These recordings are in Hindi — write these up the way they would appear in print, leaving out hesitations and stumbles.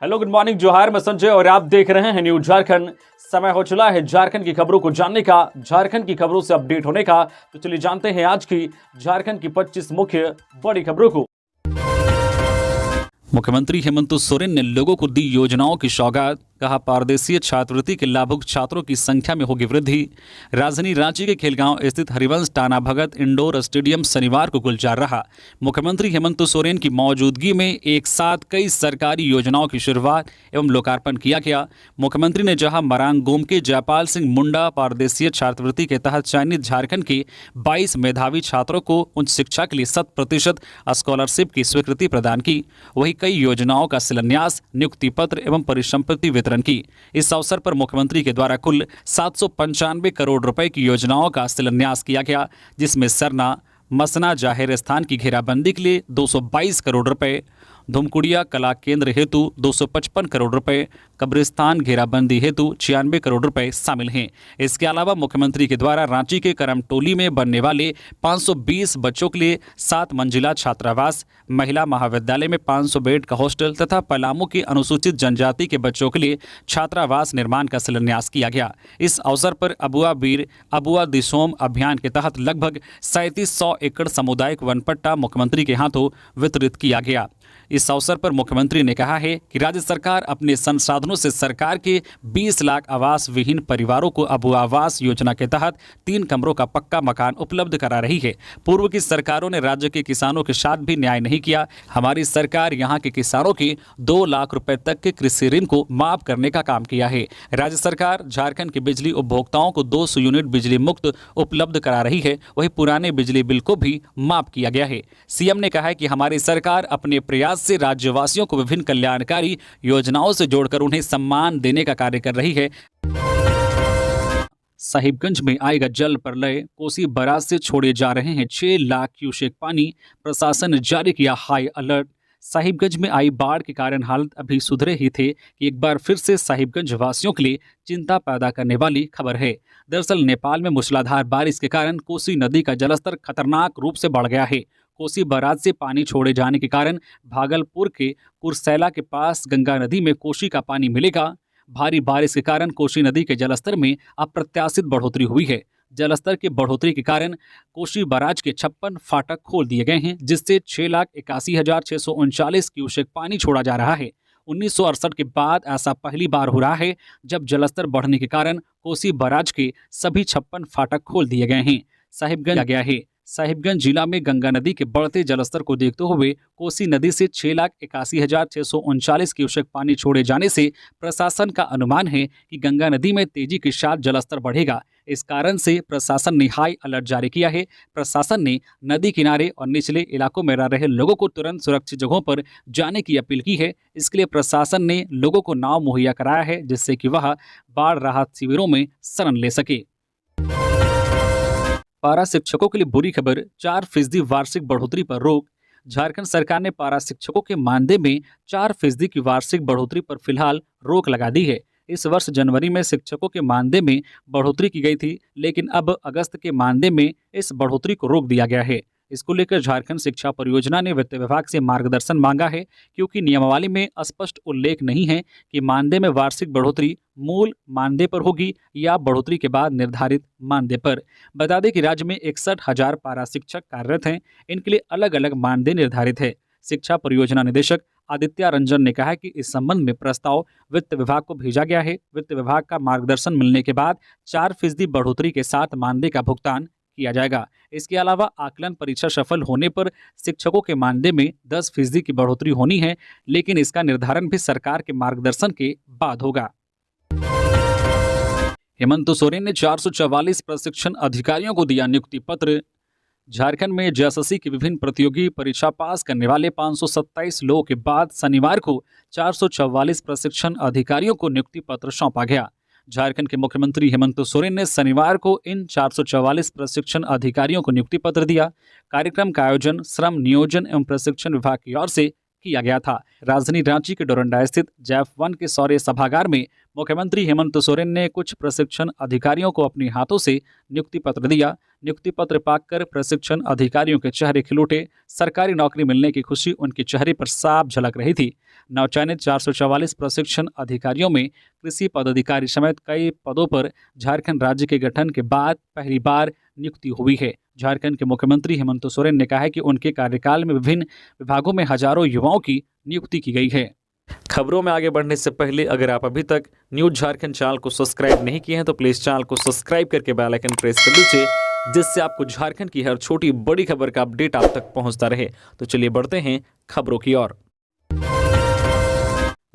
हेलो, गुड मॉर्निंग, जोहार। मैं संजय और आप देख रहे हैं न्यूज झारखंड। समय हो चला है झारखंड की खबरों को जानने का, झारखंड की खबरों से अपडेट होने का। तो चलिए जानते हैं आज की झारखंड की 25 मुख्य बड़ी खबरों को। मुख्यमंत्री हेमंत सोरेन ने लोगों को दी योजनाओं की सौगात। कहा, पारदेशीय छात्रवृत्ति के लाभुक छात्रों की संख्या में होगी वृद्धि। राजधानी रांची के खेलगांव स्थित हरिवंश टाना भगत इंडोर स्टेडियम शनिवार को गुलजार रहा। मुख्यमंत्री हेमंत सोरेन की मौजूदगी में एक साथ कई सरकारी योजनाओं की शुरुआत एवं लोकार्पण किया गया। मुख्यमंत्री ने जहां मरांगगोम के जयपाल सिंह मुंडा पारदेशीय छात्रवृत्ति के तहत चयनित झारखंड के 22 मेधावी छात्रों को उच्च शिक्षा के लिए 100% स्कॉलरशिप की स्वीकृति प्रदान की, वहीं कई योजनाओं का शिलान्यास, नियुक्ति पत्र एवं परिसंपत्ति वितरण की। इस अवसर पर मुख्यमंत्री के द्वारा कुल 795 करोड़ रुपए की योजनाओं का शिलान्यास किया गया, जिसमें सरना मसना जाहिर स्थान की घेराबंदी के लिए 222 करोड़ रुपए, धुमकुड़िया कला केंद्र हेतु 255 करोड़ रुपए, कब्रिस्तान घेराबंदी हेतु 96 करोड़ रुपए शामिल हैं। इसके अलावा मुख्यमंत्री के द्वारा रांची के करमटोली में बनने वाले 520 बच्चों के लिए 7 मंजिला छात्रावास, महिला महाविद्यालय में 500 बेड का हॉस्टल तथा पलामू के अनुसूचित जनजाति के बच्चों के लिए छात्रावास निर्माण का शिलान्यास किया गया। इस अवसर पर अबुआ वीर अबुआ दिसोम अभियान के तहत लगभग 3700 एकड़ सामुदायिक वनपट्टा मुख्यमंत्री के हाथों वितरित किया गया। इस अवसर पर मुख्यमंत्री ने कहा है कि राज्य सरकार अपने संसाधनों से सरकार के 20 लाख आवास विहीन परिवारों को अबू आवास योजना के तहत 3 कमरों का पक्का मकान उपलब्ध करा रही है। पूर्व की सरकारों ने राज्य के किसानों के साथ भी न्याय नहीं किया। हमारी सरकार यहां के किसानों के 2 लाख रुपए तक के कृषि ऋण को माफ करने का काम किया है। राज्य सरकार झारखंड के बिजली उपभोक्ताओं को 200 यूनिट बिजली मुक्त उपलब्ध करा रही है, वहीं पुराने बिजली बिल को भी माफ किया गया है। सीएम ने कहा है कि हमारी सरकार अपने प्रयास से राज्यवासियों को विभिन्न कल्याणकारी योजनाओं से जोड़कर उन्हें सम्मान देने का कार्य कर रही है। साहिबगंज में आएगा जल प्रलय, कोसी बराज से छोड़े जा रहे हैं 6 लाख क्यूसेक पानी, प्रशासन ने जारी किया हाई अलर्ट। साहिबगंज में आई बाढ़ के कारण हालत अभी सुधरे ही थे कि एक बार फिर से साहिबगंज वासियों के लिए चिंता पैदा करने वाली खबर है। दरअसल नेपाल में मूसलाधार बारिश के कारण कोसी नदी का जलस्तर खतरनाक रूप से बढ़ गया है। कोसी बराज से पानी छोड़े जाने के कारण भागलपुर के कुरसैला के पास गंगा नदी में कोसी का पानी मिलेगा। भारी बारिश के कारण कोसी नदी के जलस्तर में अप्रत्याशित बढ़ोतरी हुई है। जलस्तर की बढ़ोतरी के कारण कोसी बराज के 56 फाटक खोल दिए गए हैं, जिससे 6,81,639 क्यूसेक पानी छोड़ा जा रहा है। 1968 के बाद ऐसा पहली बार हो रहा है जब जलस्तर बढ़ने के कारण कोसी बराज के सभी 56 फाटक खोल दिए गए हैं। साहिबगंज आ गया है। साहिबगंज जिला में गंगा नदी के बढ़ते जलस्तर को देखते हुए कोसी नदी से 6,81,639 क्यूसेक पानी छोड़े जाने से प्रशासन का अनुमान है कि गंगा नदी में तेजी के साथ जलस्तर बढ़ेगा। इस कारण से प्रशासन ने हाई अलर्ट जारी किया है। प्रशासन ने नदी किनारे और निचले इलाकों में रह रहे लोगों को तुरंत सुरक्षित जगहों पर जाने की अपील की है। इसके लिए प्रशासन ने लोगों को नाव मुहैया कराया है, जिससे कि वह बाढ़ राहत शिविरों में शरण ले सके। पारा शिक्षकों के लिए बुरी खबर, 4% वार्षिक बढ़ोतरी पर रोक। झारखंड सरकार ने पारा शिक्षकों के मानदेय में 4% की वार्षिक बढ़ोतरी पर फिलहाल रोक लगा दी है। इस वर्ष जनवरी में शिक्षकों के मानदेय में बढ़ोतरी की गई थी, लेकिन अब अगस्त के मानदेय में इस बढ़ोतरी को रोक दिया गया है। इसको लेकर झारखंड शिक्षा परियोजना ने वित्त विभाग से मार्गदर्शन मांगा है, क्योंकि नियमावली में स्पष्ट उल्लेख नहीं है कि मानदेय में वार्षिक बढ़ोतरी मूल मानदेय पर होगी या बढ़ोतरी के बाद निर्धारित मानदेय पर। बता दें कि राज्य में 61,000 पारा शिक्षक कार्यरत हैं। इनके लिए अलग अलग मानदेय निर्धारित है। शिक्षा परियोजना निदेशक आदित्य रंजन ने कहा कि इस संबंध में प्रस्ताव वित्त विभाग को भेजा गया है। वित्त विभाग का मार्गदर्शन मिलने के बाद 4% बढ़ोतरी के साथ मानदेय का भुगतान किया जाएगा। इसके अलावा आकलन परीक्षा सफल होने पर शिक्षकों के मानदेय में 10% की बढ़ोतरी होनी है, लेकिन इसका निर्धारण भी सरकार के मार्गदर्शन के बाद होगा। हेमंत सोरेन ने 444 प्रशिक्षण अधिकारियों को दिया नियुक्ति पत्र। झारखंड में जेएसएससी की विभिन्न प्रतियोगी परीक्षा पास करने वाले 527 लोगों के बाद शनिवार को 444 प्रशिक्षण अधिकारियों को नियुक्ति पत्र सौंपा गया। झारखंड के मुख्यमंत्री हेमंत सोरेन ने शनिवार को इन 444 प्रशिक्षण अधिकारियों को नियुक्ति पत्र दिया। कार्यक्रम का आयोजन श्रम नियोजन एवं प्रशिक्षण विभाग की ओर से किया गया था। राजधानी रांची के डोरंडा स्थित जैफ 1 के शौर्य सभागार में मुख्यमंत्री हेमंत सोरेन ने कुछ प्रशिक्षण अधिकारियों को अपने हाथों से नियुक्ति पत्र दिया। नियुक्ति पत्र पाकर प्रशिक्षण अधिकारियों के चेहरे खिल उठे। सरकारी नौकरी मिलने की खुशी उनके चेहरे पर साफ झलक रही थी। नवचयनित 444 प्रशिक्षण अधिकारियों में कृषि पदाधिकारी समेत कई पदों पर झारखंड राज्य के गठन के बाद पहली बार नियुक्ति हुई है। झारखंड के मुख्यमंत्री हेमंत सोरेन ने कहा है कि उनके कार्यकाल में विभिन्न विभागों में हजारों युवाओं की नियुक्ति की गई है। खबरों में आगे बढ़ने से पहले अगर आप अभी तक न्यूज़ झारखंड चैनल को सब्सक्राइब नहीं किए हैं तो प्लीज़ चैनल को सब्सक्राइब करके बेल आइकन प्रेस कर दीजिए, जिससे आपको झारखंड की हर छोटी बड़ी खबर का अपडेट आप तक पहुंचता रहे। तो चलिए बढ़ते हैं खबरों की ओर।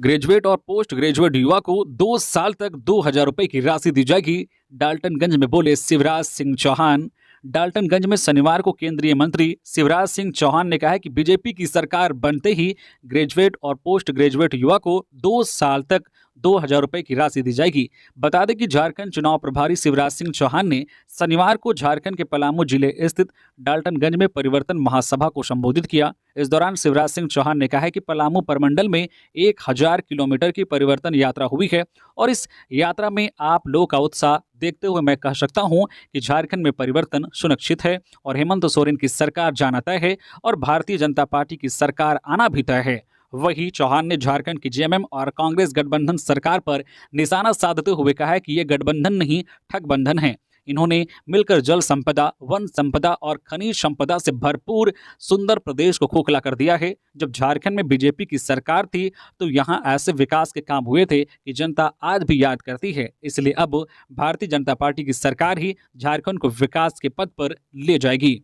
ग्रेजुएट और पोस्ट ग्रेजुएट युवा को 2 साल तक 2,000 रुपए की राशि दी जाएगी, डाल्टनगंज में बोले शिवराज सिंह चौहान। डाल्टनगंज में शनिवार को केंद्रीय मंत्री शिवराज सिंह चौहान ने कहा है कि बीजेपी की सरकार बनते ही ग्रेजुएट और पोस्ट ग्रेजुएट युवा को 2 साल तक 2,000 रुपए की राशि दी जाएगी। बता दें कि झारखंड चुनाव प्रभारी शिवराज सिंह चौहान ने शनिवार को झारखंड के पलामू जिले स्थित डाल्टनगंज में परिवर्तन महासभा को संबोधित किया। इस दौरान शिवराज सिंह चौहान ने कहा है कि पलामू प्रमंडल में 1000 किलोमीटर की परिवर्तन यात्रा हुई है और इस यात्रा में आप लोगों का उत्साह देखते हुए मैं कह सकता हूं कि झारखंड में परिवर्तन सुनिश्चित है और हेमंत सोरेन की सरकार जाना तय है और भारतीय जनता पार्टी की सरकार आना भी तय है। वहीं चौहान ने झारखंड की जेएमएम और कांग्रेस गठबंधन सरकार पर निशाना साधते हुए कहा है कि यह गठबंधन नहीं ठगबंधन है। इन्होंने मिलकर जल संपदा, वन संपदा और खनिज संपदा से भरपूर सुंदर प्रदेश को खोखला कर दिया है। जब झारखंड में बीजेपी की सरकार थी तो यहाँ ऐसे विकास के काम हुए थे कि जनता आज भी याद करती है। इसलिए अब भारतीय जनता पार्टी की सरकार ही झारखंड को विकास के पथ पर ले जाएगी।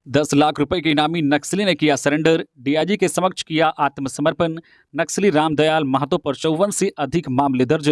10 लाख रुपए के इनामी नक्सली ने किया सरेंडर, डीआईजी के समक्ष किया आत्मसमर्पण। नक्सली रामदयाल महतो पर 54 से अधिक मामले दर्ज।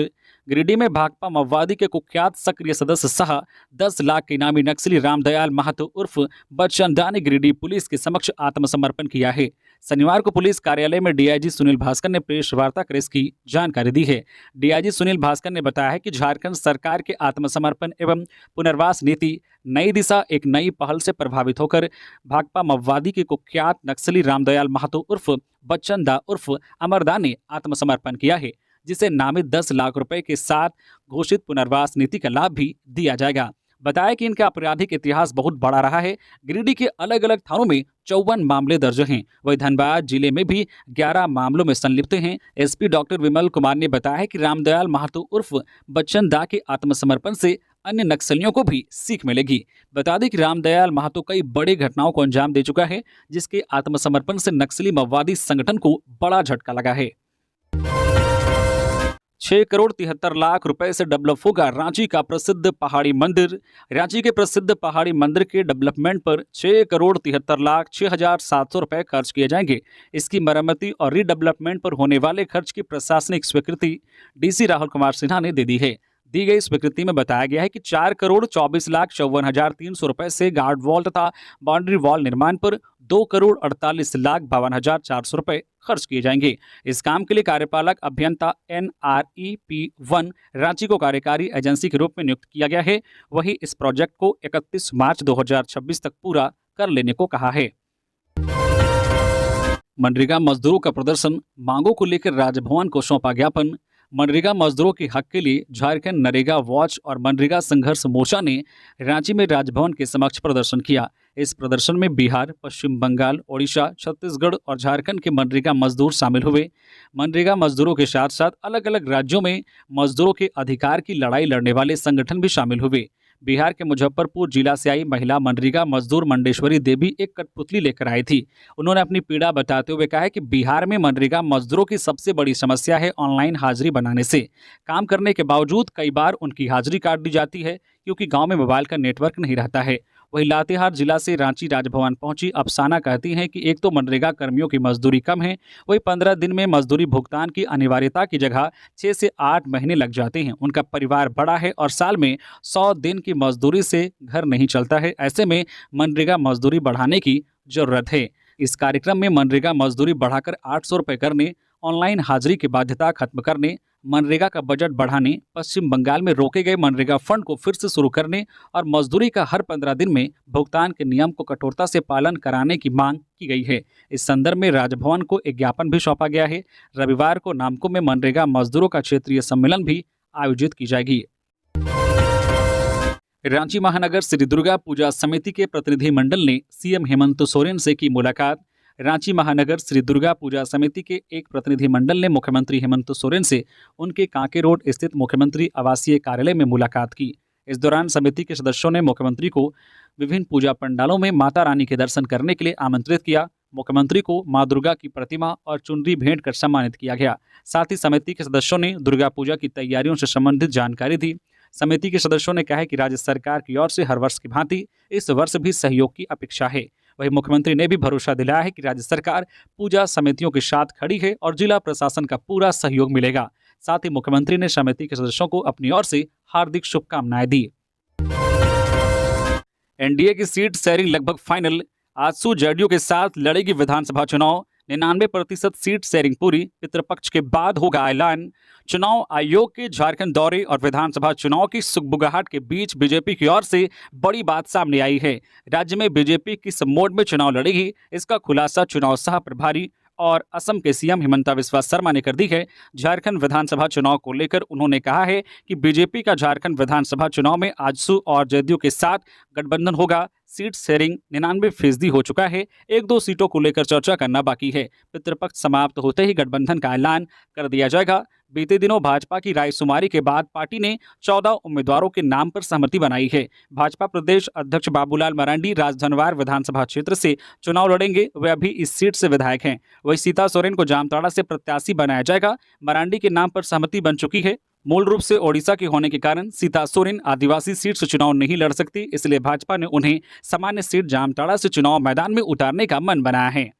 गिरिडीह में भाकपा माओवादी के कुख्यात सक्रिय सदस्य सह 10 लाख के इनामी नक्सली रामदयाल महतो उर्फ बच्चन दा ने गिरिडीह पुलिस के समक्ष आत्मसमर्पण किया है। शनिवार को पुलिस कार्यालय में डीआईजी सुनील भास्कर ने प्रेस वार्ता कर इसकी जानकारी दी है। डीआईजी सुनील भास्कर ने बताया है कि झारखंड सरकार के आत्मसमर्पण एवं पुनर्वास नीति नई दिशा एक नई पहल से प्रभावित होकर भाकपा माओवादी के कुख्यात नक्सली रामदयाल महतो उर्फ बच्चन दा उर्फ अमर दा ने आत्मसमर्पण किया है, जिसे नामित 10 लाख रुपए के साथ घोषित पुनर्वास नीति का लाभ भी दिया जाएगा। बताया कि इनका आपराधिक इतिहास बहुत बड़ा रहा है। गिरिडीह के अलग अलग थानों में 54 मामले दर्ज हैं। वहीं धनबाद जिले में भी 11 मामलों में संलिप्त हैं। एसपी डॉक्टर विमल कुमार ने बताया है कि रामदयाल महतो उर्फ बच्चन दा के आत्मसमर्पण से अन्य नक्सलियों को भी सीख मिलेगी। बता दें कि रामदयाल महतो कई बड़ी घटनाओं को अंजाम दे चुका है, जिसके आत्मसमर्पण से नक्सली माओवादी संगठन को बड़ा झटका लगा है। 6 करोड़ 73 लाख रुपए से डेवलप होगा रांची का प्रसिद्ध पहाड़ी मंदिर। रांची के प्रसिद्ध पहाड़ी मंदिर के डेवलपमेंट पर 6 करोड़ 73 लाख 6,700 रुपए खर्च किए जाएंगे। इसकी मरम्मती और रीडेवलपमेंट पर होने वाले खर्च की प्रशासनिक स्वीकृति डीसी राहुल कुमार सिन्हा ने दे दी है। दी गई स्वीकृति में बताया गया है कि 4 करोड़ 24 लाख 54,300 रुपए से गार्ड वॉल तथा बाउंड्री वॉल निर्माण पर 2 करोड़ 48 लाख 52,400 रुपए खर्च किए जाएंगे। इस काम के लिए कार्यपालक अभियंता NREP1 रांची को कार्यकारी एजेंसी के रूप में नियुक्त किया गया है। वहीं इस प्रोजेक्ट को 31 मार्च 2026 तक पूरा कर लेने को कहा है। मनरेगा मजदूरों का प्रदर्शन, मांगों को लेकर राजभवन को सौंपा ज्ञापन। मनरेगा मजदूरों के हक के लिए झारखंड नरेगा वॉच और मनरेगा संघर्ष मोर्चा ने रांची में राजभवन के समक्ष प्रदर्शन किया। इस प्रदर्शन में बिहार, पश्चिम बंगाल, ओडिशा, छत्तीसगढ़ और झारखंड के मनरेगा मजदूर शामिल हुए। मनरेगा मजदूरों के साथ साथ अलग अलग राज्यों में मजदूरों के अधिकार की लड़ाई लड़ने वाले संगठन भी शामिल हुए। बिहार के मुजफ्फरपुर जिला से आई महिला मनरेगा मजदूर मंडेश्वरी देवी एक कठपुतली लेकर आई थी। उन्होंने अपनी पीड़ा बताते हुए कहा है कि बिहार में मनरेगा मजदूरों की सबसे बड़ी समस्या है ऑनलाइन हाजिरी बनाने से। काम करने के बावजूद कई बार उनकी हाजिरी काट दी जाती है क्योंकि गांव में मोबाइल का नेटवर्क नहीं रहता है। वहीं लातेहार जिला से रांची राजभवन पहुंची अफसाना कहती हैं कि एक तो मनरेगा कर्मियों की मजदूरी कम है, वही 15 दिन में मजदूरी भुगतान की अनिवार्यता की जगह 6 से 8 महीने लग जाते हैं। उनका परिवार बड़ा है और साल में 100 दिन की मजदूरी से घर नहीं चलता है। ऐसे में मनरेगा मजदूरी बढ़ाने की जरूरत है। इस कार्यक्रम में मनरेगा मजदूरी बढ़ाकर 800 रुपये करने ऑनलाइन हाजिरी की बाध्यता खत्म करने, मनरेगा का बजट बढ़ाने, पश्चिम बंगाल में रोके गए मनरेगा फंड को फिर से शुरू करने और मजदूरी का हर 15 दिन में भुगतान के नियम को कठोरता से पालन कराने की मांग की गई है। इस संदर्भ में राजभवन को एक ज्ञापन भी सौंपा गया है। रविवार को नामकुम में मनरेगा मजदूरों का क्षेत्रीय सम्मेलन भी आयोजित की जाएगी। रांची महानगर श्री दुर्गा पूजा समिति के प्रतिनिधिमंडल ने सीएम हेमंत सोरेन से की मुलाकात। रांची महानगर श्री दुर्गा पूजा समिति के एक प्रतिनिधिमंडल ने मुख्यमंत्री हेमंत सोरेन से उनके कांके रोड स्थित मुख्यमंत्री आवासीय कार्यालय में मुलाकात की। इस दौरान समिति के सदस्यों ने मुख्यमंत्री को विभिन्न पूजा पंडालों में माता रानी के दर्शन करने के लिए आमंत्रित किया। मुख्यमंत्री को मां दुर्गा की प्रतिमा और चुनरी भेंट कर सम्मानित किया गया। साथ ही समिति के सदस्यों ने दुर्गा पूजा की तैयारियों से संबंधित जानकारी दी। समिति के सदस्यों ने कहा कि राज्य सरकार की ओर से हर वर्ष की भांति इस वर्ष भी सहयोग की अपेक्षा है। वहीं मुख्यमंत्री ने भी भरोसा दिलाया है कि राज्य सरकार पूजा समितियों के साथ खड़ी है और जिला प्रशासन का पूरा सहयोग मिलेगा। साथ ही मुख्यमंत्री ने समिति के सदस्यों को अपनी ओर से हार्दिक शुभकामनाएं दी। एनडीए की सीट शेयरिंग लगभग फाइनल। आजसू जेडीयू के साथ लड़ेगी विधानसभा चुनाव। 99% सीट शेयरिंग पूरी। पितृपक्ष के बाद होगा ऐलान। चुनाव आयोग के झारखंड दौरे और विधानसभा चुनाव की सुगबुगाहट के बीच बीजेपी की ओर से बड़ी बात सामने आई है। राज्य में बीजेपी किस मोड में चुनाव लड़ेगी, इसका खुलासा चुनाव सह प्रभारी और असम के सीएम हिमंता बिस्वा शर्मा ने कर दी है। झारखंड विधानसभा चुनाव को लेकर उन्होंने कहा है कि बीजेपी का झारखंड विधानसभा चुनाव में आजसू और जेडीयू के साथ गठबंधन होगा। सीट शेयरिंग 99% हो चुका है। 1-2 सीटों को लेकर चर्चा करना बाकी है। पितृपक्ष समाप्त होते ही गठबंधन का ऐलान कर दिया जाएगा। बीते दिनों भाजपा की रायशुमारी के बाद पार्टी ने 14 उम्मीदवारों के नाम पर सहमति बनाई है। भाजपा प्रदेश अध्यक्ष बाबूलाल मरांडी राजधनवार विधानसभा क्षेत्र से चुनाव लड़ेंगे। वे अभी इस सीट से विधायक हैं। वहीं सीता सोरेन को जामताड़ा से प्रत्याशी बनाया जाएगा। मरांडी के नाम पर सहमति बन चुकी है। मूल रूप से ओडिशा के होने के कारण सीता सोरेन आदिवासी सीट से चुनाव नहीं लड़ सकती, इसलिए भाजपा ने उन्हें सामान्य सीट जामताड़ा से चुनाव मैदान में उतारने का मन बनाया है।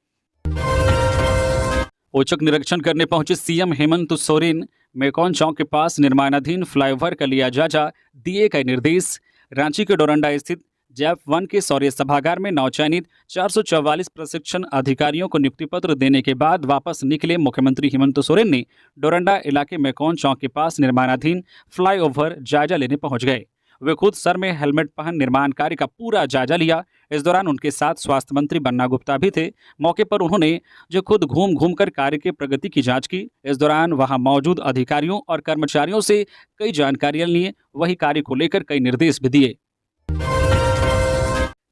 औचक निरीक्षण करने पहुंचे सीएम हेमंत सोरेन। मेकॉन चौक के पास निर्माणाधीन फ्लाईओवर का लिया जायजा, दिए गए निर्देश। रांची के डोरंडा स्थित जैप 1 के शौर्य सभागार में नवचयनित 444 प्रशिक्षण अधिकारियों को नियुक्ति पत्र देने के बाद वापस निकले मुख्यमंत्री हेमंत सोरेन ने डोरंडा इलाके मेकॉन चौक के पास निर्माणाधीन फ्लाईओवर जायजा लेने पहुंच गए। वे खुद सर में हेलमेट पहन निर्माण कार्य का पूरा जायजा लिया। इस दौरान उनके साथ स्वास्थ्य मंत्री बन्ना गुप्ता भी थे। मौके पर उन्होंने जो खुद घूम घूम कर कार्य के प्रगति की जांच की। इस दौरान वहां मौजूद अधिकारियों और कर्मचारियों से कई जानकारियां लिए, वही कार्य को लेकर कई निर्देश भी दिए।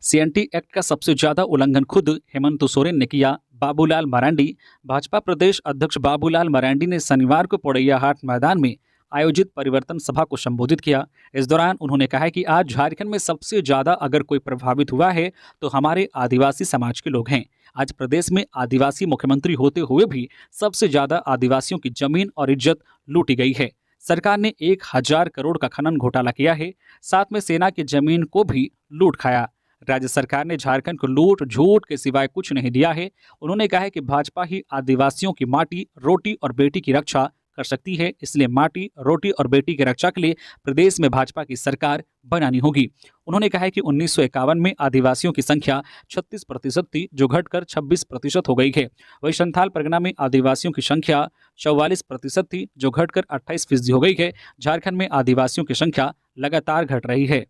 सीएनटी एक्ट का सबसे ज्यादा उल्लंघन खुद हेमंत सोरेन ने किया। बाबूलाल मरांडी। भाजपा प्रदेश अध्यक्ष बाबूलाल मरांडी ने शनिवार को पोड़ैयाहाट मैदान में आयोजित परिवर्तन सभा को संबोधित किया। इस दौरान उन्होंने कहा कि आज झारखंड में सबसे ज्यादा अगर कोई प्रभावित हुआ है तो हमारे आदिवासी समाज के लोग हैं। आज प्रदेश में आदिवासी मुख्यमंत्री होते हुए भी सबसे ज्यादा आदिवासियों की जमीन और इज्जत लूटी गई है। सरकार ने 1000 करोड़ का खनन घोटाला किया है, साथ में सेना की जमीन को भी लूट खाया। राज्य सरकार ने झारखंड को लूट झूठ के सिवाय कुछ नहीं दिया है। उन्होंने कहा है कि भाजपा ही आदिवासियों की माटी, रोटी और बेटी की रक्षा कर सकती है, इसलिए माटी, रोटी और बेटी की रक्षा के लिए प्रदेश में भाजपा की सरकार बनानी होगी। उन्होंने कहा है कि 1951 में आदिवासियों की संख्या 36% थी, जो घटकर 26% हो गई है। वहीं संथाल परगना में आदिवासियों की संख्या 44% थी, जो घटकर 28% हो गई है। झारखंड में आदिवासियों की संख्या लगातार घट रही है।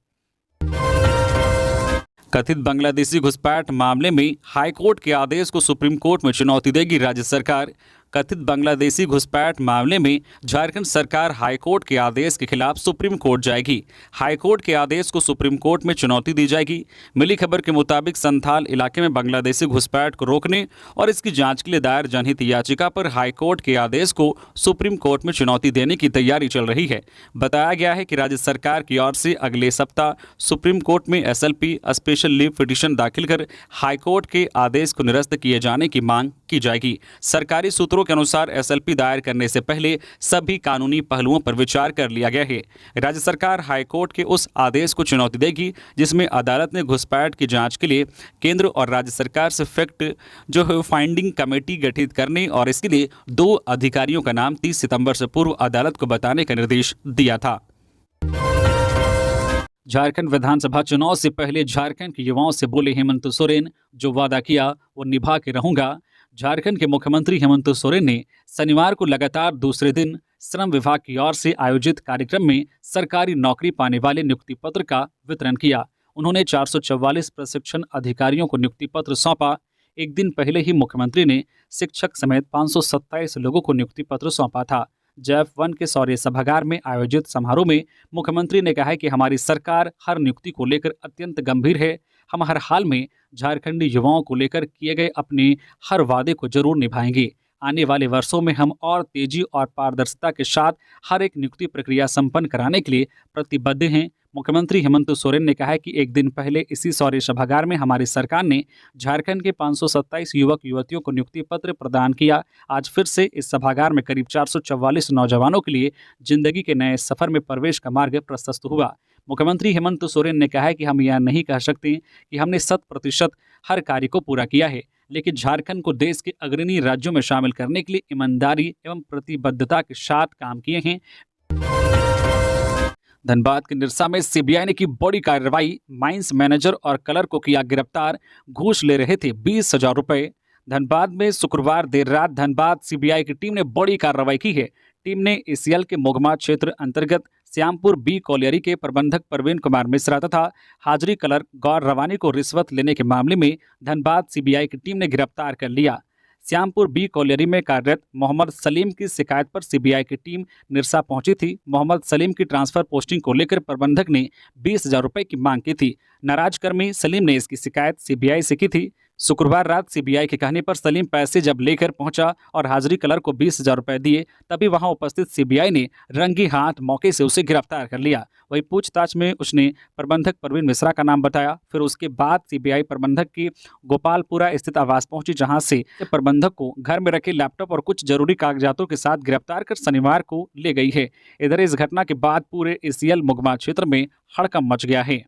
कथित बांग्लादेशी घुसपैठ मामले में हाईकोर्ट के आदेश को सुप्रीम कोर्ट में चुनौती देगी राज्य सरकार। कथित बांग्लादेशी घुसपैठ मामले में झारखंड सरकार हाईकोर्ट के आदेश के खिलाफ सुप्रीम कोर्ट जाएगी। हाईकोर्ट के आदेश को सुप्रीम कोर्ट में चुनौती दी जाएगी। मिली खबर के मुताबिक संथाल इलाके में बांग्लादेशी घुसपैठ को रोकने और इसकी जांच के लिए दायर जनहित याचिका पर हाईकोर्ट के आदेश को सुप्रीम कोर्ट में चुनौती देने की तैयारी चल रही है। बताया गया है कि राज्य सरकार की ओर से अगले सप्ताह सुप्रीम कोर्ट में SLP स्पेशल लीव पिटीशन दाखिल कर हाईकोर्ट के आदेश को निरस्त किए जाने की मांग की जाएगी। सरकारी सूत्रों के अनुसार SLP दायर करने से पहले सभी कानूनी पहलुओं पर विचार कर लिया गया है। राज्य सरकार हाईकोर्ट के उस आदेश को चुनौती देगी जिसमें अदालत ने घुसपैठ की जांच के लिए केंद्र और राज्य सरकार से फैक्ट फाइंडिंग कमेटी गठित करने और इसके लिए 2 अधिकारियों का नाम 30 सितंबर से पूर्व अदालत को बताने का निर्देश दिया था। झारखंड विधानसभा चुनाव से पहले झारखंड के युवाओं से बोले हेमंत सोरेन, जो वादा किया वो निभा के रहूंगा। झारखंड के मुख्यमंत्री हेमंत सोरेन ने शनिवार को लगातार दूसरे दिन श्रम विभाग की ओर से आयोजित कार्यक्रम में सरकारी नौकरी पाने वाले नियुक्ति पत्र का वितरण किया। उन्होंने 444 प्रशिक्षण अधिकारियों को नियुक्ति पत्र सौंपा। एक दिन पहले ही मुख्यमंत्री ने शिक्षक समेत 527 लोगों को नियुक्ति पत्र सौंपा था। जैफ-1 के शौर्य सभागार में आयोजित समारोह में मुख्यमंत्री ने कहा कि हमारी सरकार हर नियुक्ति को लेकर अत्यंत गंभीर है। हम हर हाल में झारखंडी युवाओं को लेकर किए गए अपने हर वादे को जरूर निभाएंगे। आने वाले वर्षों में हम और तेजी और पारदर्शिता के साथ हर एक नियुक्ति प्रक्रिया संपन्न कराने के लिए प्रतिबद्ध हैं। मुख्यमंत्री हेमंत सोरेन ने कहा है कि एक दिन पहले इसी शौर्य सभागार में हमारी सरकार ने झारखंड के 527 युवक युवतियों को नियुक्ति पत्र प्रदान किया। आज फिर से इस सभागार में करीब 444 नौजवानों के लिए जिंदगी के नए सफर में प्रवेश का मार्ग प्रशस्त हुआ। मुख्यमंत्री हेमंत सोरेन ने कहा है कि हम यह नहीं कह सकते कि हमने 100% हर कार्य को पूरा किया है, लेकिन झारखंड को देश के अग्रणी राज्यों में शामिल करने के लिए ईमानदारी एवं प्रतिबद्धता के साथ काम किए हैं। धनबाद के निरसा में सीबीआई ने की बड़ी कार्रवाई। माइंस मैनेजर और क्लर्क को किया गिरफ्तार। घूस ले रहे थे 20,000 रुपए। धनबाद में शुक्रवार देर रात धनबाद सीबीआई की टीम ने बड़ी कार्रवाई की है। टीम ने एसीएल के मोगमा क्षेत्र अंतर्गत श्यामपुर बी कॉलियरी के प्रबंधक प्रवीण कुमार मिश्रा तथा हाजरी क्लर्क गौर रवानी को रिश्वत लेने के मामले में धनबाद सीबीआई की टीम ने गिरफ्तार कर लिया। श्यामपुर बी कॉलियरी में कार्यरत मोहम्मद सलीम की शिकायत पर सीबीआई की टीम निरसा पहुंची थी। मोहम्मद सलीम की ट्रांसफर पोस्टिंग को लेकर प्रबंधक ने 20,000 रुपए की मांग की थी। नाराज कर्मी सलीम ने इसकी शिकायत सीबीआई से की थी। शुक्रवार रात सीबीआई के कहने पर सलीम पैसे जब लेकर पहुंचा और हाजरी क्लर्क को 20,000 रुपए दिए, तभी वहां उपस्थित सीबीआई ने रंगी हाथ मौके से उसे गिरफ्तार कर लिया। वहीं पूछताछ में उसने प्रबंधक प्रवीण मिश्रा का नाम बताया। फिर उसके बाद सीबीआई प्रबंधक की गोपालपुरा स्थित आवास पहुंची, जहां से प्रबंधक को घर में रखे लैपटॉप और कुछ जरूरी कागजातों के साथ गिरफ्तार कर शनिवार को ले गई है। इधर इस घटना के बाद पूरे एसीएल मोगमा क्षेत्र में हड़कंप मच गया है।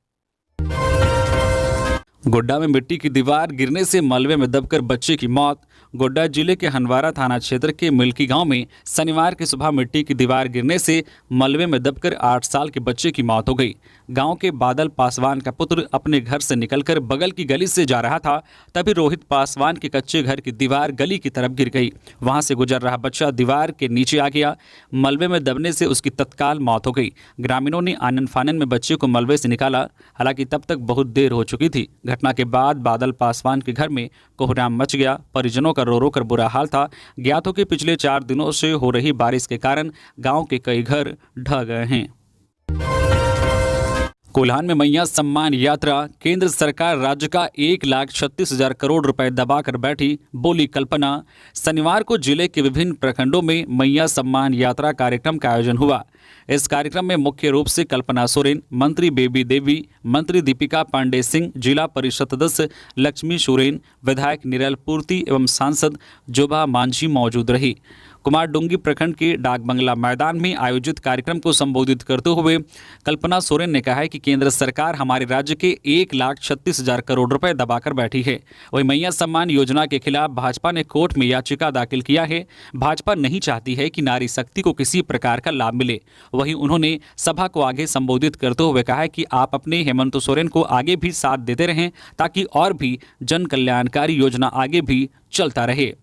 गोड्डा में मिट्टी की दीवार गिरने से मलबे में दबकर बच्चे की मौत। गोड्डा जिले के हनवारा थाना क्षेत्र के मिल्की गांव में शनिवार की सुबह मिट्टी की दीवार गिरने से मलबे में दबकर 8 साल के बच्चे की मौत हो गई। गांव के बादल पासवान का पुत्र अपने घर से निकलकर बगल की गली से जा रहा था, तभी रोहित पासवान के कच्चे घर की दीवार गली की तरफ गिर गई। वहां से गुजर रहा बच्चा दीवार के नीचे आ गया। मलबे में दबने से उसकी तत्काल मौत हो गई। ग्रामीणों ने आनन फानन में बच्चे को मलबे से निकाला, हालांकि तब तक बहुत देर हो चुकी थी। घटना के बाद बादल पासवान के घर में कोहराम मच गया। परिजनों का रो रो कर बुरा हाल था। ज्ञात हो कि पिछले 4 दिनों से हो रही बारिश के कारण गांव के कई घर ढह गए हैं। कोल्हान में मैया सम्मान यात्रा। केंद्र सरकार राज्य का 1,36,000 करोड़ रुपए दबाकर बैठी, बोली कल्पना। शनिवार को जिले के विभिन्न प्रखंडों में मैया सम्मान यात्रा कार्यक्रम का आयोजन हुआ। इस कार्यक्रम में मुख्य रूप से कल्पना सोरेन, मंत्री बेबी देवी, मंत्री दीपिका पांडे सिंह, जिला परिषद सदस्य लक्ष्मी सोरेन, विधायक निरल पूर्ति एवं सांसद जोबा मांझी मौजूद रही। कुमारडुंगी प्रखंड के डाक बंगला मैदान में आयोजित कार्यक्रम को संबोधित करते हुए कल्पना सोरेन ने कहा है कि केंद्र सरकार हमारे राज्य के 1,36,000 करोड़ रुपए दबाकर बैठी है। वहीं मैया सम्मान योजना के खिलाफ भाजपा ने कोर्ट में याचिका दाखिल किया है। भाजपा नहीं चाहती है कि नारी शक्ति को किसी प्रकार का लाभ मिले। वहीं उन्होंने सभा को आगे संबोधित करते हुए कहा है कि आप अपने हेमंत सोरेन को आगे भी साथ देते रहें, ताकि और भी जन कल्याणकारी योजना आगे भी चलता रहे।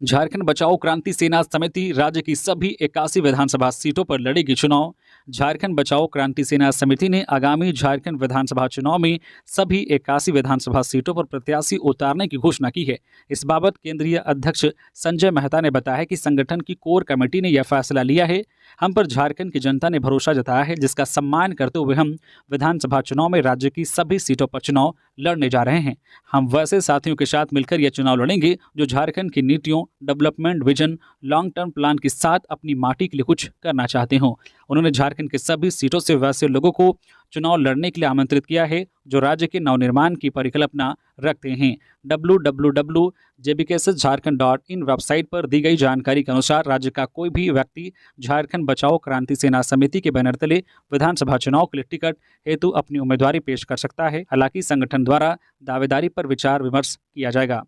झारखंड बचाओ क्रांति सेना समिति राज्य की सभी 81 विधानसभा सीटों पर लड़ेगी चुनाव। झारखंड बचाओ क्रांति सेना समिति ने आगामी झारखंड विधानसभा चुनाव में सभी 81 विधानसभा सीटों पर प्रत्याशी उतारने की घोषणा की है। इस बाबत केंद्रीय अध्यक्ष संजय मेहता ने बताया कि संगठन की कोर कमेटी ने यह फैसला लिया है। हम पर झारखंड की जनता ने भरोसा जताया है, जिसका सम्मान करते हुए हम विधानसभा चुनाव में राज्य की सभी सीटों पर चुनाव लड़ने जा रहे हैं। हम वैसे साथियों के साथ मिलकर यह चुनाव लड़ेंगे जो झारखंड की नीतियों, development vision, long term plan के साथ अपनी माटी के लिए कुछ करना चाहते हो। उन्होंने झारखंड के सभी सीटों से वैसे लोगों को चुनाव लड़ने के लिए आमंत्रित किया है जो राज्य के नवनिर्माण की परिकल्पना रखते हैं। www.jbksjharkhand.in वेबसाइट पर दी गई जानकारी के अनुसार राज्य का कोई भी व्यक्ति झारखंड बचाओ क्रांति सेना समिति के बैनर तले विधानसभा चुनाव के लिए टिकट हेतु अपनी उम्मीदवारी पेश कर सकता है। हालांकि संगठन द्वारा दावेदारी पर विचार विमर्श किया जाएगा।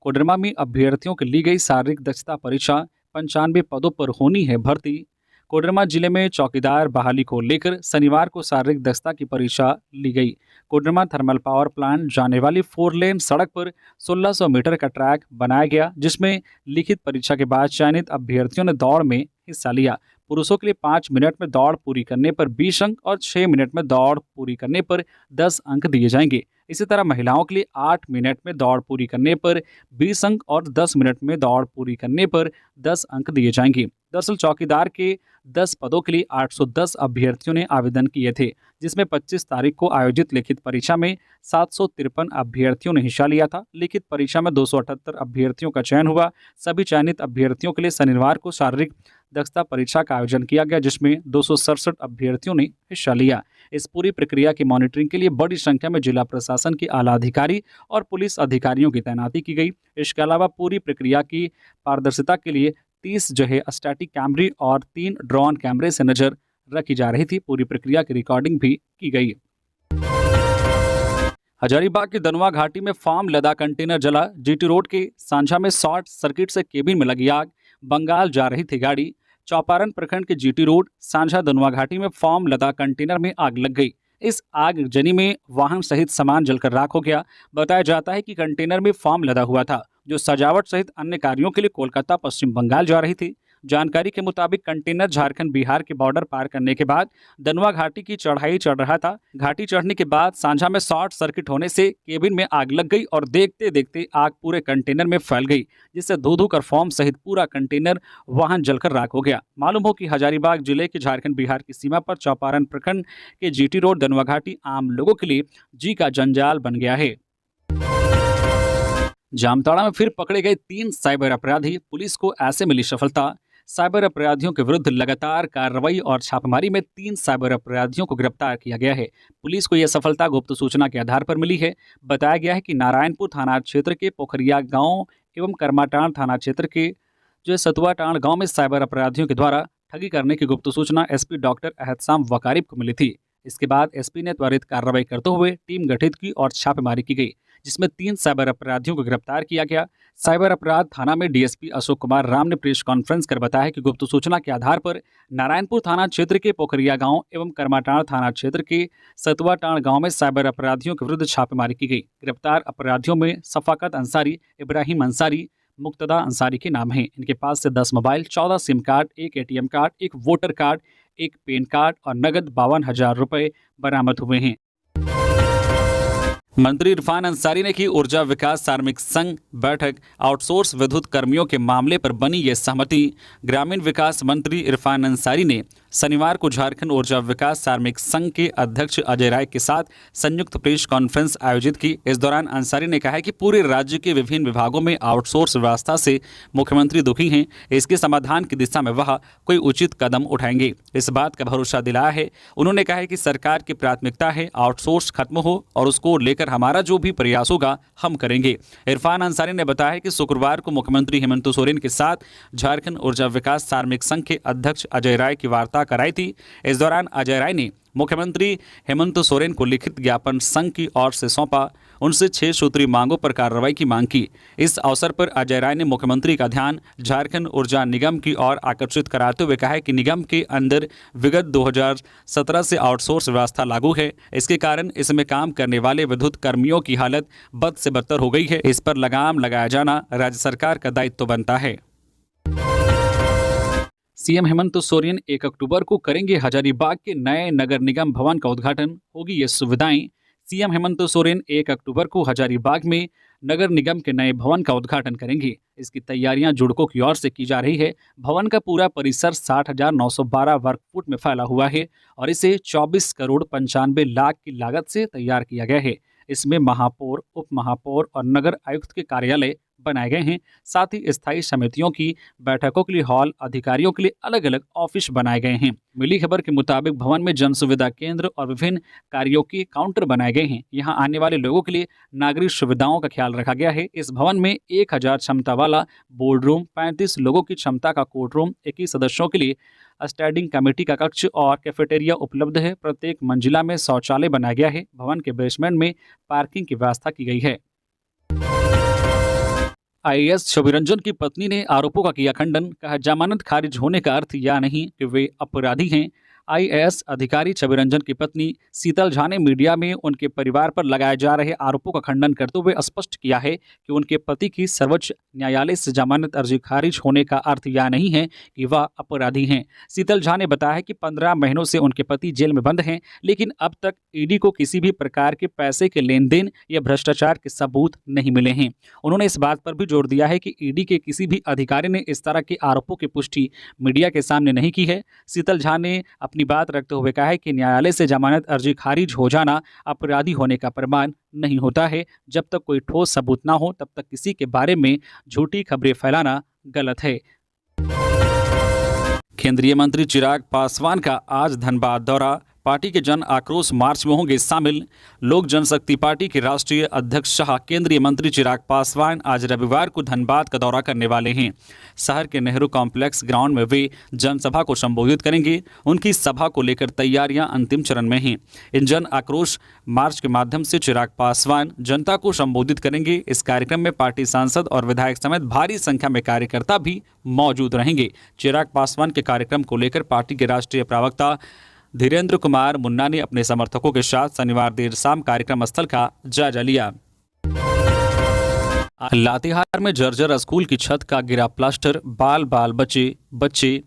कोडरमा में अभ्यर्थियों की ली गई शारीरिक दक्षता परीक्षा, 95 पदों पर होनी है भर्ती। कोडरमा जिले में चौकीदार बहाली को लेकर शनिवार को शारीरिक दक्षता की परीक्षा ली गई। कोडरमा थर्मल पावर प्लांट जाने वाली 4 लेन सड़क पर 1600 मीटर का ट्रैक बनाया गया, जिसमें लिखित परीक्षा के बाद चयनित अभ्यर्थियों ने दौड़ में हिस्सा लिया। पुरुषों के लिए 5 मिनट में दौड़ पूरी करने पर 20 अंक और 6 मिनट में दौड़ पूरी करने पर 10 अंक दिए जाएंगे। इसी तरह महिलाओं के लिए 8 मिनट में दौड़ पूरी करने पर 20 अंक और 10 मिनट में दौड़ पूरी करने पर 10 अंक दिए जाएंगे। दरअसल चौकीदार के 10 पदों के लिए 810 अभ्यर्थियों ने आवेदन किए थे, जिसमें 25 तारीख को आयोजित लिखित परीक्षा में 753 अभ्यर्थियों ने हिस्सा लिया था। लिखित परीक्षा में 278 अभ्यर्थियों का चयन हुआ। सभी चयनित अभ्यर्थियों के लिए शनिवार को शारीरिक दक्षता परीक्षा का आयोजन किया गया, जिसमें 267 अभ्यर्थियों ने हिस्सा लिया। इस पूरी प्रक्रिया की मॉनिटरिंग के लिए बड़ी संख्या में जिला प्रशासन के आला अधिकारी और पुलिस अधिकारियों की तैनाती की गई। इसके अलावा पूरी प्रक्रिया की पारदर्शिता के लिए 30 जगह स्टैटिक कैमरे और 3 ड्रोन कैमरे से नजर रखी जा रही थी। पूरी प्रक्रिया की रिकॉर्डिंग भी की गई। हजारीबाग की दनुआ घाटी में फार्म लदा कंटेनर जला। जीटी रोड के सांझा में शॉर्ट सर्किट से केबिन में लगी आग। बंगाल जा रही थी गाड़ी। चौपारण प्रखंड के जीटी रोड सांझा दनुआ घाटी में फार्म लदा कंटेनर में आग लग गई। इस आगजनी में वाहन सहित सामान जलकर राख हो गया। बताया जाता है कि कंटेनर में फार्म लदा हुआ था, जो सजावट सहित अन्य कार्यों के लिए कोलकाता पश्चिम बंगाल जा रही थी। जानकारी के मुताबिक कंटेनर झारखंड बिहार के बॉर्डर पार करने के बाद दनुआ घाटी की चढ़ाई चढ़ रहा था। घाटी चढ़ने के बाद सांझा में शॉर्ट सर्किट होने से केबिन में आग लग गई और देखते देखते आग पूरे कंटेनर में फैल गई, जिससे धू कर फॉर्म सहित पूरा कंटेनर वाहन जलकर राख हो गया। मालूम हो कि हजारीबाग जिले के झारखंड बिहार की सीमा पर चौपारण प्रखंड के जीटी रोड दनुआ घाटी आम लोगों के लिए जी का जंजाल बन गया है। जामताड़ा में फिर पकड़े गए 3 साइबर अपराधी। पुलिस को ऐसे मिली सफलता। साइबर अपराधियों के विरुद्ध लगातार कार्रवाई और छापेमारी में 3 साइबर अपराधियों को गिरफ्तार किया गया है। पुलिस को यह सफलता गुप्त सूचना के आधार पर मिली है। बताया गया है कि नारायणपुर थाना क्षेत्र के पोखरिया गांव एवं कर्माटांड़ थाना क्षेत्र के जो सतुआटांड़ गांव में साइबर अपराधियों के द्वारा ठगी करने की गुप्त सूचना एसपी डॉक्टर एहतसाम वकारिब को मिली थी। इसके बाद एसपी ने त्वरित कार्रवाई करते हुए टीम गठित की और छापेमारी की गई, जिसमें 3 साइबर अपराधियों को गिरफ्तार किया गया। साइबर अपराध थाना में डीएसपी अशोक कुमार राम ने प्रेस कॉन्फ्रेंस कर बताया कि गुप्त सूचना के आधार पर नारायणपुर थाना क्षेत्र के पोखरिया गांव एवं कर्माटांड़ थाना क्षेत्र के सतुआटांड़ गांव में साइबर अपराधियों के विरुद्ध छापेमारी की गई। गिरफ्तार अपराधियों में सफाकत अंसारी, इब्राहिम अंसारी, मुक्तदा अंसारी के नाम हैं। इनके पास से 10 mobile, 14 SIM card, 1 ATM card, 1 voter card, 1 PAN card और नगद 52,000 रुपये बरामद हुए हैं। मंत्री इरफान अंसारी ने की ऊर्जा विकास कार्मिक संघ बैठक। आउटसोर्स विद्युत कर्मियों के मामले पर बनी ये सहमति। ग्रामीण विकास मंत्री इरफान अंसारी ने शनिवार को झारखंड ऊर्जा विकास कार्मिक संघ के अध्यक्ष अजय राय के साथ संयुक्त प्रेस कॉन्फ्रेंस आयोजित की। इस दौरान अंसारी ने कहा कि पूरे राज्य के विभिन्न विभागों में आउटसोर्स व्यवस्था से मुख्यमंत्री दुखी हैं। इसके समाधान की दिशा में वह कोई उचित कदम उठाएंगे, इस बात का भरोसा दिलाया है। उन्होंने कहा है कि सरकार की प्राथमिकता है आउटसोर्स खत्म हो और उसको लेकर हमारा जो भी प्रयास होगा हम करेंगे। इरफान अंसारी ने बताया कि शुक्रवार को मुख्यमंत्री हेमंत सोरेन के साथ झारखंड ऊर्जा विकास कार्मिक संघ के अध्यक्ष अजय राय की वार्ता कराई थी। इस दौरान अजय राय ने मुख्यमंत्री हेमंत सोरेन को लिखित ज्ञापन संघ की ओर से सौंपा। उनसे 6 सूत्रीय मांगों पर कार्रवाई की मांग की। इस अवसर पर अजय राय ने मुख्यमंत्री का ध्यान झारखंड ऊर्जा निगम की ओर आकर्षित कराते हुए कहा कि निगम के अंदर विगत 2017 से आउटसोर्स व्यवस्था लागू है। इसके कारण इसमें काम करने वाले विद्युत कर्मियों की हालत बद से बदतर हो गई है। इस पर लगाम लगाया जाना राज्य सरकार का दायित्व बनता है। सीएम हेमंत सोरेन 1 अक्टूबर को करेंगे हजारीबाग के नए नगर निगम भवन का उद्घाटन। होगी ये सुविधाएं। सीएम हेमंत सोरेन 1 अक्टूबर को हजारीबाग में नगर निगम के नए भवन का उद्घाटन करेंगे। इसकी तैयारियां जुड़कों की ओर से की जा रही है। भवन का पूरा परिसर 60,912 वर्ग फुट में फैला हुआ है और इसे 24 करोड़ 95 लाख की लागत से तैयार किया गया है। इसमें महापौर, उप महापौर और नगर आयुक्त के कार्यालय बनाए गए हैं। साथ ही स्थायी समितियों की बैठकों के लिए हॉल, अधिकारियों के लिए अलग अलग ऑफिस बनाए गए हैं। मिली खबर के मुताबिक भवन में जन सुविधा केंद्र और विभिन्न कार्यों के काउंटर बनाए गए हैं। यहां आने वाले लोगों के लिए नागरिक सुविधाओं का ख्याल रखा गया है। इस भवन में 1000 क्षमता वाला बोर्ड रूम, 35 लोगों की क्षमता का कोर्ट रूम, 21 सदस्यों के लिए स्टैंडिंग कमेटी का कक्ष और कैफेटेरिया उपलब्ध है। प्रत्येक मंजिला में शौचालय बनाया गया है। भवन के बेसमेंट में पार्किंग की व्यवस्था की गई है। आईएएस छवि रंजन की पत्नी ने आरोपों का किया खंडन। कहा, जमानत खारिज होने का अर्थ यह नहीं कि वे अपराधी हैं। आईएएस अधिकारी छवि रंजन की पत्नी शीतल झा ने मीडिया में उनके परिवार पर लगाए जा रहे आरोपों का खंडन करते हुए स्पष्ट किया है कि उनके पति की सर्वोच्च न्यायालय से जमानत अर्जी खारिज होने का अर्थ यह नहीं है कि वह अपराधी हैं। शीतल झा ने बताया कि 15 महीनों से उनके पति जेल में बंद हैं, लेकिन अब तक ईडी को किसी भी प्रकार के पैसे के लेन देन या भ्रष्टाचार के सबूत नहीं मिले हैं। उन्होंने इस बात पर भी जोर दिया है कि ईडी के किसी भी अधिकारी ने इस तरह के आरोपों की पुष्टि मीडिया के सामने नहीं की है। शीतल झा ने अपनी बात रखते हुए कहा है कि न्यायालय से जमानत अर्जी खारिज हो जाना अपराधी होने का प्रमाण नहीं होता है। जब तक कोई ठोस सबूत ना हो तब तक किसी के बारे में झूठी खबरें फैलाना गलत है। केंद्रीय मंत्री चिराग पासवान का आज धनबाद दौरा। पार्टी के जन आक्रोश मार्च में होंगे शामिल। लोक जनशक्ति पार्टी के राष्ट्रीय अध्यक्ष शाह केंद्रीय मंत्री चिराग पासवान आज रविवार को धनबाद का दौरा करने वाले हैं। शहर के नेहरू कॉम्प्लेक्स ग्राउंड में वे जनसभा को संबोधित करेंगे। उनकी सभा को लेकर तैयारियां अंतिम चरण में हैं। इन जन आक्रोश मार्च के माध्यम से चिराग पासवान जनता को संबोधित करेंगे। इस कार्यक्रम में पार्टी सांसद और विधायक समेत भारी संख्या में कार्यकर्ता भी मौजूद रहेंगे। चिराग पासवान के कार्यक्रम को लेकर पार्टी के राष्ट्रीय प्रवक्ता धीरेन्द्र कुमार मुन्ना ने अपने समर्थकों के साथ शनिवार देर शाम कार्यक्रम स्थल का जायजा लिया। लातेहार में जर्जर स्कूल की छत का गिरा प्लास्टर, बाल बाल बच्चे।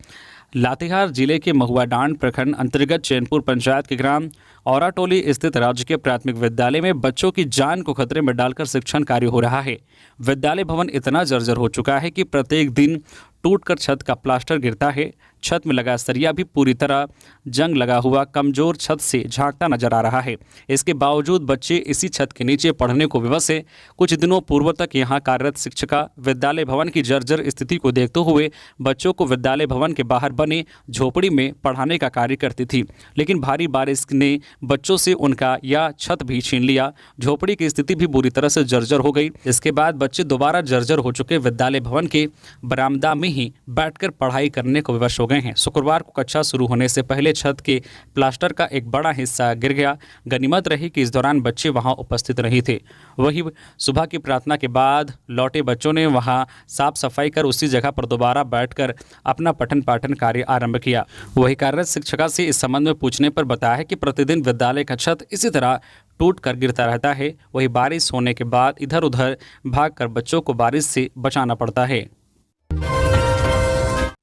लातेहार जिले के महुआडांड प्रखंड अंतर्गत चैनपुर पंचायत के ग्राम औराटोली स्थित राजकीय प्राथमिक विद्यालय में बच्चों की जान को खतरे में डालकर शिक्षण कार्य हो रहा है। विद्यालय भवन इतना जर्जर हो चुका है कि प्रत्येक दिन टूटकर छत का प्लास्टर गिरता है। छत में लगा सरिया भी पूरी तरह जंग लगा हुआ कमजोर छत से झांकता नजर आ रहा है। इसके बावजूद बच्चे इसी छत के नीचे पढ़ने को विवश है। कुछ दिनों पूर्व तक यहां कार्यरत शिक्षिका विद्यालय भवन की जर्जर स्थिति को देखते हुए बच्चों को विद्यालय भवन के बाहर बने झोपड़ी में पढ़ाने का कार्य करती थी, लेकिन भारी बारिश ने बच्चों से उनका यह छत भी छीन लिया। झोपड़ी की स्थिति भी बुरी तरह से जर्जर हो गई। इसके बाद बच्चे दोबारा जर्जर हो चुके विद्यालय भवन के बरामदा में ही बैठकर पढ़ाई करने को विवश हो गए हैं। शुक्रवार को कक्षा शुरू होने से पहले छत के प्लास्टर का एक बड़ा हिस्सा गिर गया। गनीमत रही कि इस दौरान बच्चे वहां उपस्थित नहीं थे। वहीं सुबह की प्रार्थना के बाद लौटे बच्चों ने वहां साफ सफाई कर उसी जगह पर दोबारा बैठकर अपना पठन पाठन कार्य आरंभ किया। वही कार्यरत शिक्षिका से इस संबंध में पूछने पर बताया है कि प्रतिदिन विद्यालय का छत इसी तरह टूट कर गिरता रहता है। वही बारिश होने के बाद इधर उधर भागकर बच्चों को बारिश से बचाना पड़ता है।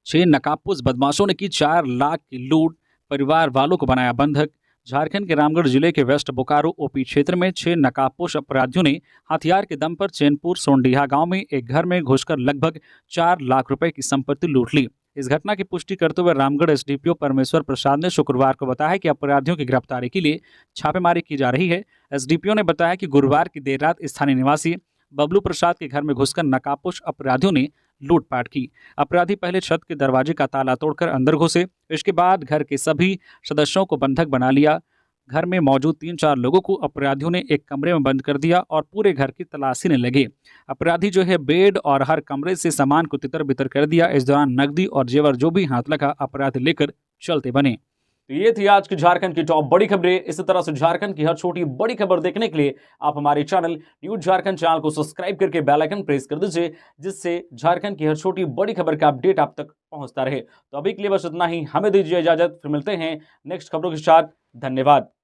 6 नकाबपोश बदमाशों ने की 4 लाख की लूट, परिवार वालों को बनाया बंधक। झारखंड के रामगढ़ जिले के वेस्ट बोकारो ओपी क्षेत्र में 6 नकाबपोश अपराधियों ने हथियार के दम पर चैनपुर सोंडीहा गांव में एक घर में घुसकर लगभग 4 लाख रुपए की संपत्ति लूट ली। इस घटना की पुष्टि करते हुए रामगढ़ एसडीपीओ परमेश्वर प्रसाद ने शुक्रवार को बताया कि अपराधियों की गिरफ्तारी के लिए छापेमारी की जा रही है। एसडीपीओ ने बताया कि गुरुवार की देर रात स्थानीय निवासी बबलू प्रसाद के घर में घुसकर नकाबपोश अपराधियों ने लूटपाट की। अपराधी पहले छत के दरवाजे का ताला तोड़कर अंदर घुसे। इसके बाद घर के सभी सदस्यों को बंधक बना लिया। घर में मौजूद 3-4 लोगों को अपराधियों ने एक कमरे में बंद कर दिया और पूरे घर की तलाशी लेने लगे। अपराधी जो है बेड और हर कमरे से सामान को तितर बितर कर दिया। इस दौरान नकदी और जेवर जो भी हाथ लगा अपराधी लेकर चलते बने। तो ये थी आज की झारखंड की टॉप बड़ी खबरें। इसी तरह से झारखंड की हर छोटी बड़ी खबर देखने के लिए आप हमारे चैनल न्यूज झारखंड चैनल को सब्सक्राइब करके बेल आइकन प्रेस कर दीजिए, जिससे झारखंड की हर छोटी बड़ी खबर का अपडेट आप तक पहुंचता रहे। तो अभी के लिए बस इतना ही, हमें दीजिए इजाजत, फिर मिलते हैं नेक्स्ट खबरों के साथ। धन्यवाद।